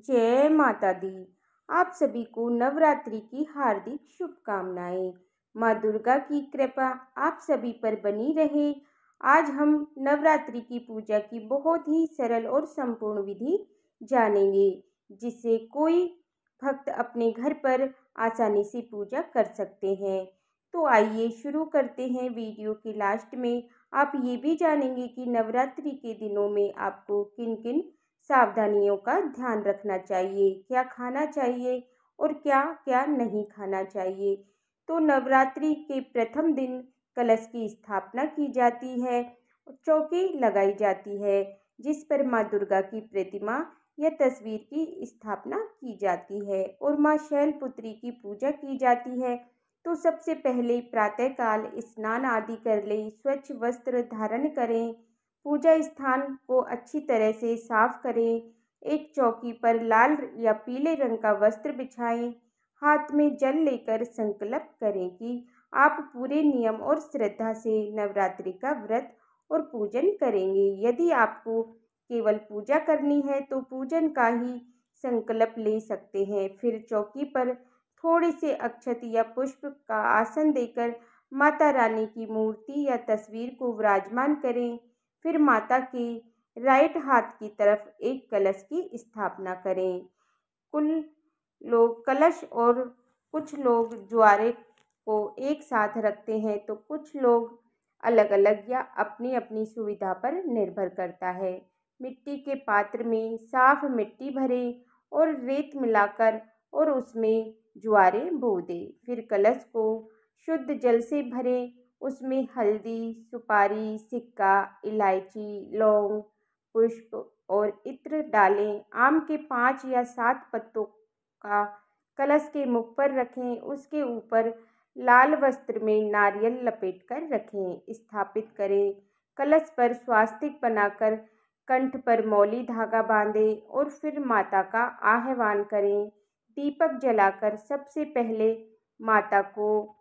जय माता दी। आप सभी को नवरात्रि की हार्दिक शुभकामनाएं। माँ दुर्गा की कृपा आप सभी पर बनी रहे। आज हम नवरात्रि की पूजा की बहुत ही सरल और संपूर्ण विधि जानेंगे, जिससे कोई भक्त अपने घर पर आसानी से पूजा कर सकते हैं। तो आइए शुरू करते हैं। वीडियो के लास्ट में आप ये भी जानेंगे कि नवरात्रि के दिनों में आपको किन किन सावधानियों का ध्यान रखना चाहिए, क्या खाना चाहिए और क्या क्या नहीं खाना चाहिए। तो नवरात्रि के प्रथम दिन कलश की स्थापना की जाती है, चौकी लगाई जाती है, जिस पर माँ दुर्गा की प्रतिमा या तस्वीर की स्थापना की जाती है और माँ शैलपुत्री की पूजा की जाती है। तो सबसे पहले प्रातःकाल स्नान आदि कर लें, स्वच्छ वस्त्र धारण करें, पूजा स्थान को अच्छी तरह से साफ करें, एक चौकी पर लाल या पीले रंग का वस्त्र बिछाएं, हाथ में जल लेकर संकल्प करें कि आप पूरे नियम और श्रद्धा से नवरात्रि का व्रत और पूजन करेंगे। यदि आपको केवल पूजा करनी है तो पूजन का ही संकल्प ले सकते हैं। फिर चौकी पर थोड़े से अक्षत या पुष्प का आसन देकर माता रानी की मूर्ति या तस्वीर को विराजमान करें। फिर माता के राइट हाथ की तरफ एक कलश की स्थापना करें। कुल लोग कलश और कुछ लोग ज्वारे को एक साथ रखते हैं, तो कुछ लोग अलग अलग या अपनी अपनी सुविधा पर निर्भर करता है। मिट्टी के पात्र में साफ मिट्टी भरें और रेत मिलाकर और उसमें ज्वारे बो दें। फिर कलश को शुद्ध जल से भरें, उसमें हल्दी, सुपारी, सिक्का, इलायची, लौंग, पुष्प और इत्र डालें। आम के 5 या 7 पत्तों का कलश के मुख पर रखें, उसके ऊपर लाल वस्त्र में नारियल लपेटकर रखें, स्थापित करें। कलश पर स्वास्तिक बनाकर कंठ पर मौली धागा बांधें और फिर माता का आह्वान करें। दीपक जलाकर सबसे पहले माता को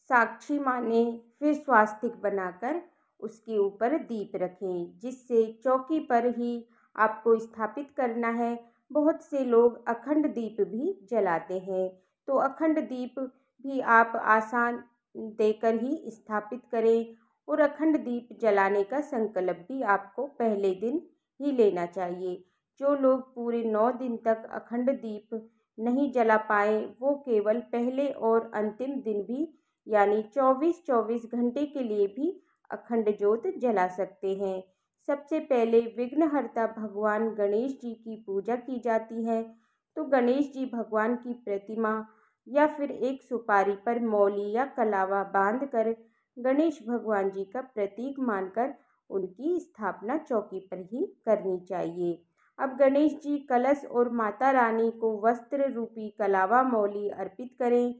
साक्षी माने, फिर स्वास्तिक बनाकर उसके ऊपर दीप रखें, जिससे चौकी पर ही आपको स्थापित करना है। बहुत से लोग अखंड दीप भी जलाते हैं, तो अखंड दीप भी आप आसान देकर ही स्थापित करें और अखंड दीप जलाने का संकल्प भी आपको पहले दिन ही लेना चाहिए। जो लोग पूरे 9 दिन तक अखंड दीप नहीं जला पाए, वो केवल पहले और अंतिम दिन भी यानी 24-24 घंटे के लिए भी अखंड ज्योत जला सकते हैं। सबसे पहले विघ्नहर्ता भगवान गणेश जी की पूजा की जाती है, तो गणेश जी भगवान की प्रतिमा या फिर एक सुपारी पर मौली या कलावा बांधकर गणेश भगवान जी का प्रतीक मानकर उनकी स्थापना चौकी पर ही करनी चाहिए। अब गणेश जी कलश और माता रानी को वस्त्र रूपी कलावा मौली अर्पित करें,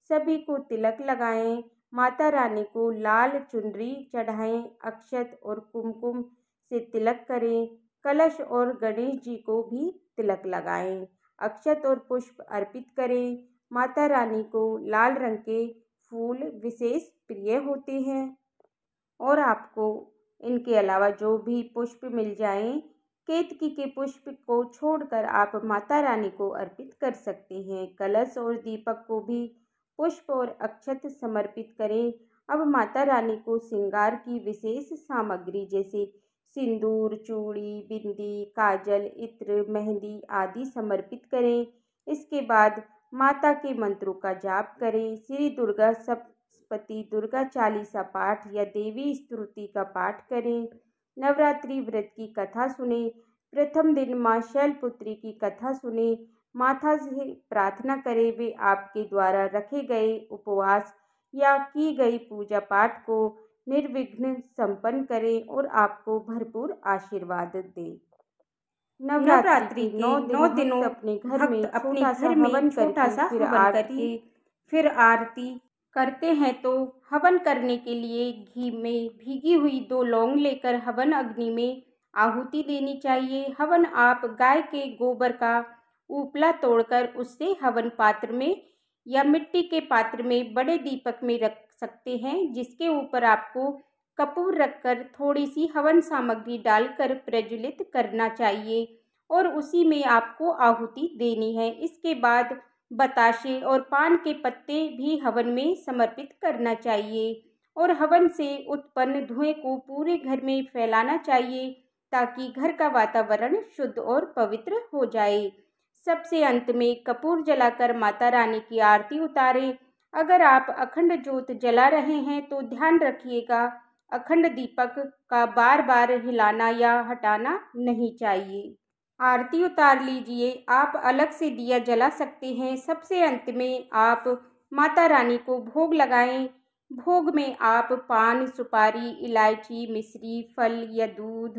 सभी को तिलक लगाएं, माता रानी को लाल चुनरी चढ़ाएं, अक्षत और कुमकुम से तिलक करें, कलश और गणेश जी को भी तिलक लगाएं, अक्षत और पुष्प अर्पित करें। माता रानी को लाल रंग के फूल विशेष प्रिय होते हैं और आपको इनके अलावा जो भी पुष्प मिल जाएं, केतकी के पुष्प को छोड़कर आप माता रानी को अर्पित कर सकते हैं। कलश और दीपक को भी पुष्प और अक्षत समर्पित करें। अब माता रानी को श्रृंगार की विशेष सामग्री जैसे सिंदूर, चूड़ी, बिंदी, काजल, इत्र, मेहंदी आदि समर्पित करें। इसके बाद माता के मंत्रों का जाप करें। श्री दुर्गा सप्तपदी दुर्गा चालीसा पाठ या देवी स्तुति का पाठ करें। नवरात्रि व्रत की कथा सुने। प्रथम दिन माँ शैलपुत्री की कथा सुने। माता से प्रार्थना करें वे आपके द्वारा रखे गए उपवास या की गई पूजा पाठ को निर्विघ्न संपन्न करें और आपको भरपूर आशीर्वाद दें। नवरात्रि के 9 दिनों अपने घर में छोटा सा हवन करके फिर आरती करते हैं। तो हवन करने के लिए घी में भीगी हुई 2 लौंग लेकर हवन अग्नि में आहुति देनी चाहिए। हवन आप गाय के गोबर का उपला तोड़कर उससे हवन पात्र में या मिट्टी के पात्र में बड़े दीपक में रख सकते हैं, जिसके ऊपर आपको कपूर रखकर थोड़ी सी हवन सामग्री डालकर प्रज्वलित करना चाहिए और उसी में आपको आहुति देनी है। इसके बाद बताशे और पान के पत्ते भी हवन में समर्पित करना चाहिए और हवन से उत्पन्न धुएं को पूरे घर में फैलाना चाहिए ताकि घर का वातावरण शुद्ध और पवित्र हो जाए। सबसे अंत में कपूर जलाकर माता रानी की आरती उतारें। अगर आप अखंड ज्योत जला रहे हैं तो ध्यान रखिएगा, अखंड दीपक का बार बार हिलाना या हटाना नहीं चाहिए। आरती उतार लीजिए। आप अलग से दिया जला सकते हैं। सबसे अंत में आप माता रानी को भोग लगाएं। भोग में आप पान, सुपारी, इलायची, मिश्री, फल या दूध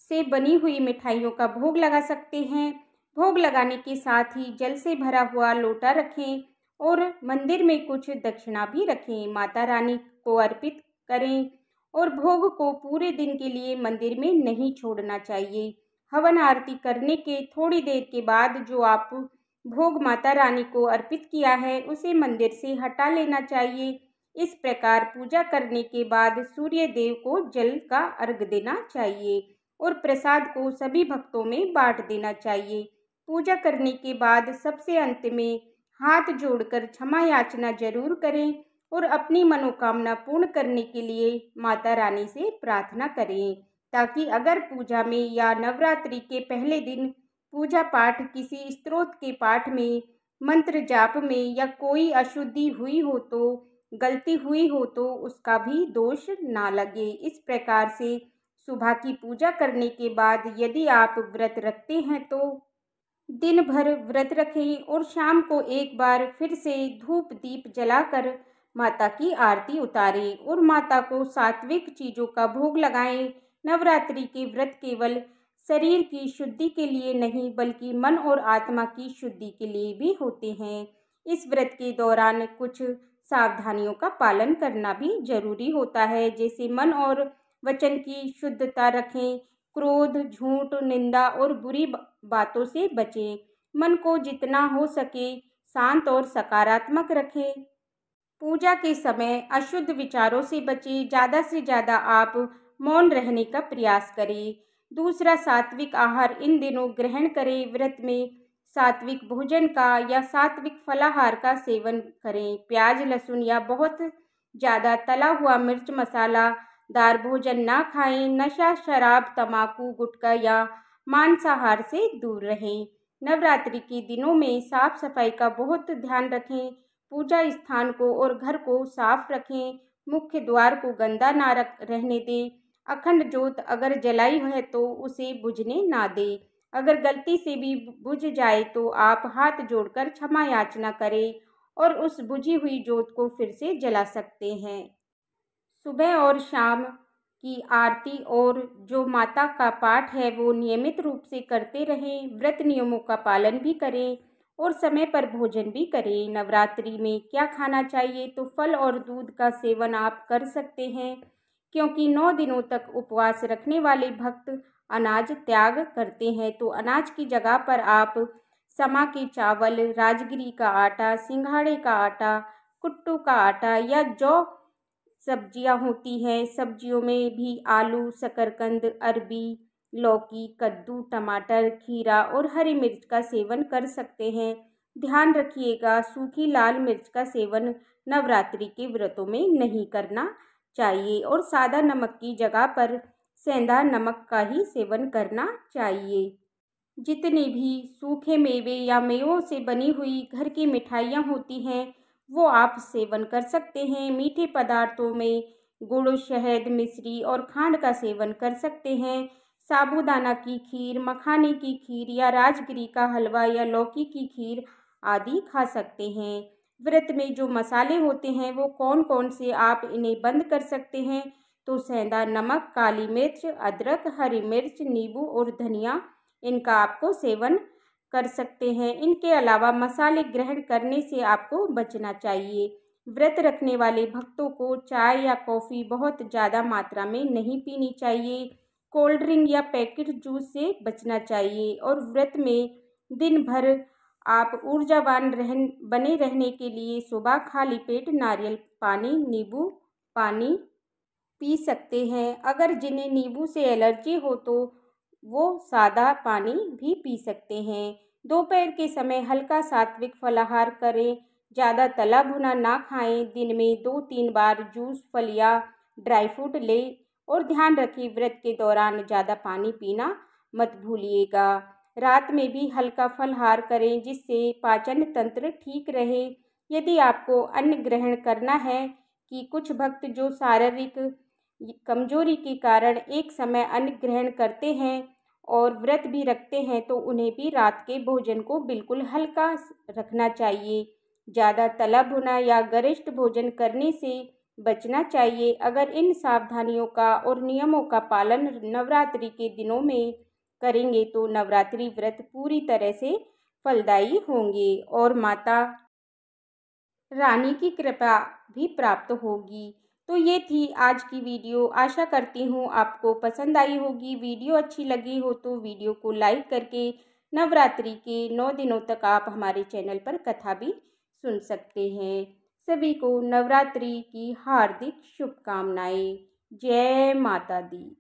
से बनी हुई मिठाइयों का भोग लगा सकते हैं। भोग लगाने के साथ ही जल से भरा हुआ लोटा रखें और मंदिर में कुछ दक्षिणा भी रखें। माता रानी को अर्पित करें और भोग को पूरे दिन के लिए मंदिर में नहीं छोड़ना चाहिए। हवन आरती करने के थोड़ी देर के बाद जो आप भोग माता रानी को अर्पित किया है उसे मंदिर से हटा लेना चाहिए। इस प्रकार पूजा करने के बाद सूर्य देव को जल का अर्घ देना चाहिए और प्रसाद को सभी भक्तों में बांट देना चाहिए। पूजा करने के बाद सबसे अंत में हाथ जोड़कर क्षमा याचना जरूर करें और अपनी मनोकामना पूर्ण करने के लिए माता रानी से प्रार्थना करें, ताकि अगर पूजा में या नवरात्रि के पहले दिन पूजा पाठ किसी स्तोत्र के पाठ में, मंत्र जाप में या कोई अशुद्धि हुई हो तो गलती हुई हो तो उसका भी दोष ना लगे। इस प्रकार से सुबह की पूजा करने के बाद यदि आप व्रत रखते हैं तो दिन भर व्रत रखें और शाम को एक बार फिर से धूप दीप जलाकर माता की आरती उतारें और माता को सात्विक चीज़ों का भोग लगाएं। नवरात्रि के व्रत केवल शरीर की शुद्धि के लिए नहीं बल्कि मन और आत्मा की शुद्धि के लिए भी होते हैं। इस व्रत के दौरान कुछ सावधानियों का पालन करना भी जरूरी होता है, जैसे मन और वचन की शुद्धता रखें, क्रोध, झूठ, निंदा और बुरी बातों से बचें। मन को जितना हो सके शांत और सकारात्मक रखें। पूजा के समय अशुद्ध विचारों से बचें। ज़्यादा से ज़्यादा आप मौन रहने का प्रयास करें। दूसरा, सात्विक आहार इन दिनों ग्रहण करें। व्रत में सात्विक भोजन का या सात्विक फलाहार का सेवन करें। प्याज, लहसुन या बहुत ज़्यादा तला हुआ मिर्च मसालादार भोजन ना खाएं। नशा, शराब, तंबाकू, गुटखा या मांसाहार से दूर रहें। नवरात्रि के दिनों में साफ सफाई का बहुत ध्यान रखें। पूजा स्थान को और घर को साफ रखें। मुख्य द्वार को गंदा ना रहने दें। अखंड ज्योत अगर जलाई है तो उसे बुझने ना दें। अगर गलती से भी बुझ जाए तो आप हाथ जोड़कर क्षमा याचना करें और उस बुझी हुई ज्योत को फिर से जला सकते हैं। सुबह और शाम की आरती और जो माता का पाठ है वो नियमित रूप से करते रहें। व्रत नियमों का पालन भी करें और समय पर भोजन भी करें। नवरात्रि में क्या खाना चाहिए, तो फल और दूध का सेवन आप कर सकते हैं, क्योंकि 9 दिनों तक उपवास रखने वाले भक्त अनाज त्याग करते हैं। तो अनाज की जगह पर आप समा के चावल, राजगिरी का आटा, सिंघाड़े का आटा, कुट्टू का आटा या जो सब्जियां होती हैं, सब्जियों में भी आलू, शकरकंद, अरबी, लौकी, कद्दू, टमाटर, खीरा और हरी मिर्च का सेवन कर सकते हैं। ध्यान रखिएगा, सूखी लाल मिर्च का सेवन नवरात्रि के व्रतों में नहीं करना चाहिए और सादा नमक की जगह पर सेंधा नमक का ही सेवन करना चाहिए। जितनी भी सूखे मेवे या मेवों से बनी हुई घर की मिठाइयाँ होती हैं वो आप सेवन कर सकते हैं। मीठे पदार्थों में गुड़, शहद, मिश्री और खांड का सेवन कर सकते हैं। साबूदाना की खीर, मखाने की खीर या राजगिरी का हलवा या लौकी की खीर आदि खा सकते हैं। व्रत में जो मसाले होते हैं वो कौन कौन से आप इन्हें बंद कर सकते हैं, तो सेंधा नमक, काली मिर्च, अदरक, हरी मिर्च, नींबू और धनिया, इनका आपको सेवन कर सकते हैं। इनके अलावा मसाले ग्रहण करने से आपको बचना चाहिए। व्रत रखने वाले भक्तों को चाय या कॉफ़ी बहुत ज़्यादा मात्रा में नहीं पीनी चाहिए। कोल्ड ड्रिंक या पैकेट जूस से बचना चाहिए और व्रत में दिन भर आप ऊर्जावान बने रहने के लिए सुबह खाली पेट नारियल पानी, नींबू पानी पी सकते हैं। अगर जिन्हें नींबू से एलर्जी हो तो वो सादा पानी भी पी सकते हैं। दोपहर के समय हल्का सात्विक फलाहार करें, ज़्यादा तला भुना ना खाएं। दिन में 2-3 बार जूस, फल या ड्राई फ्रूट लें और ध्यान रखें व्रत के दौरान ज़्यादा पानी पीना मत भूलिएगा। रात में भी हल्का फलाहार करें जिससे पाचन तंत्र ठीक रहे। यदि आपको अन्न ग्रहण करना है कि कुछ भक्त जो शारीरिक कमजोरी के कारण एक समय अन्न ग्रहण करते हैं और व्रत भी रखते हैं, तो उन्हें भी रात के भोजन को बिल्कुल हल्का रखना चाहिए। ज़्यादा तला भुना या गरिष्ठ भोजन करने से बचना चाहिए। अगर इन सावधानियों का और नियमों का पालन नवरात्रि के दिनों में करेंगे तो नवरात्रि व्रत पूरी तरह से फलदायी होंगे और माता रानी की कृपा भी प्राप्त होगी। तो ये थी आज की वीडियो। आशा करती हूँ आपको पसंद आई होगी। वीडियो अच्छी लगी हो तो वीडियो को लाइक करके नवरात्रि के 9 दिनों तक आप हमारे चैनल पर कथा भी सुन सकते हैं। सभी को नवरात्रि की हार्दिक शुभकामनाएं। जय माता दी।